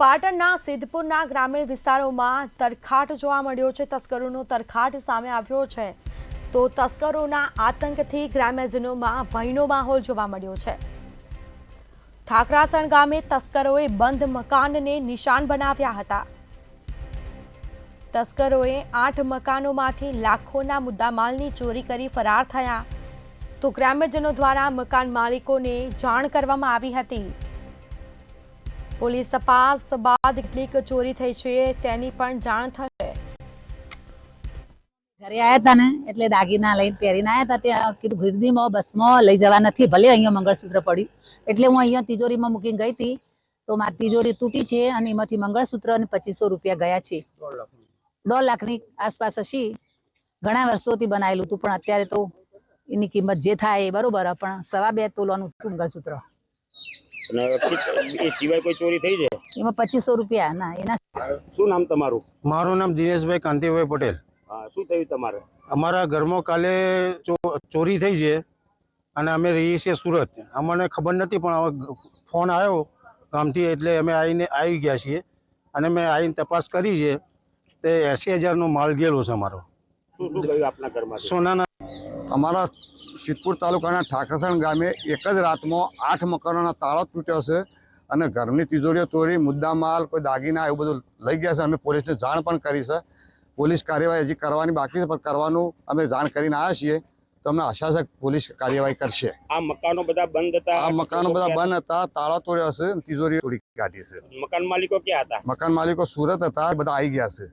પાટણના સિદ્ધપુરના ગ્રામીણ વિસ્તારોમાં તરખાટ જોવા મળ્યો છે। તસ્કરોનો તરખાટ સામે આવ્યો છે તો તસ્કરોના આતંકથી ગ્રામ્યજનોમાં ભયનો માહોલ જોવા મળ્યો છે। ઠાકરાસણ ગામે તસ્કરોએ બંધ મકાનને નિશાન બનાવ્યા હતા। તસ્કરોએ 8 મકાનોમાંથી લાખોના મુદ્દામાલની ચોરી કરી ફરાર થયા તો ગ્રામ્યજનો દ્વારા મકાન માલિકોને જાણ કરવામાં આવી હતી। પોલીસ તપાસ બાદ કેટલીક ચોરી થઈ છે તેની પણ જાણ થશે। ઘરે આયા હતા ને એટલે દાગીના લઈને પહેરીને આયા હતા ત્યાં કીધું ગીરદીમાં બસમાં લઈ જવા નથી, ભલે અહીંયા મંગળસૂત્ર પડ્યું એટલે હું અહીંયા તિજોરીમાં મૂકીને ગઈ હતી તો મારી તિજોરી તૂટી છે અને એમાંથી મંગળસૂત્ર અને 2500 રૂપિયા ગયા છે। 1.5 લાખની આસપાસ હશે। ઘણા વર્ષોથી બનાવેલું હતું પણ અત્યારે તો એની કિંમત જે થાય એ બરોબર, પણ 2.5 તોલાનું મંગળસૂત્ર એ સિવાય કોઈ ચોરી થઈ છે એમાં 2500 રૂપિયા ના એના। શું નામ તમારું? મારું નામ દિનેશભાઈ કાંતિભાઈ પટેલ। હા, શું થયું તમારે? અમારા ઘરમાં કાલે ચોરી થઈ છે અને અમે રહીએ છીએ સુરત। અમને ખબર નથી પણ હવે ફોન આવ્યો ગામથી એટલે અમે આવી ગયા છીએ અને મેં આવીને તપાસ કરી છે તે 80,000નો માલ ગયેલો છે અમારો। શું શું ગયું આપના ઘરમાં? સોનાના અમારા સિદ્ધપુર તાલુકાના ઠાકરસણ ગામે એક જ રાતમાં 8 મકાનોના તાળા તૂટ્યો છે અને ઘરની તિજોરીઓ તોડી મુદ્દામાલ કોઈ દાગીના એવું બધું લઈ ગયા છે। અમે પોલીસને જાણ પણ કરી છે। પોલીસ કાર્યવાહી હજી કરવાની બાકી છે પણ કરવાનું અમે જાણ કરીને આવ્યા છીએ તો અમને આશા છે પોલીસ કાર્યવાહી કરશે। આ મકાનો બધા બંધ હતા? આ મકાનો બધા બંધ હતા, તાળા તોડ્યા છે, તિજોરી તોડી કાઢી છે। મકાન માલિકો ક્યાં હતા? મકાન માલિકો સુરત હતા, બધા આવી ગયા છે।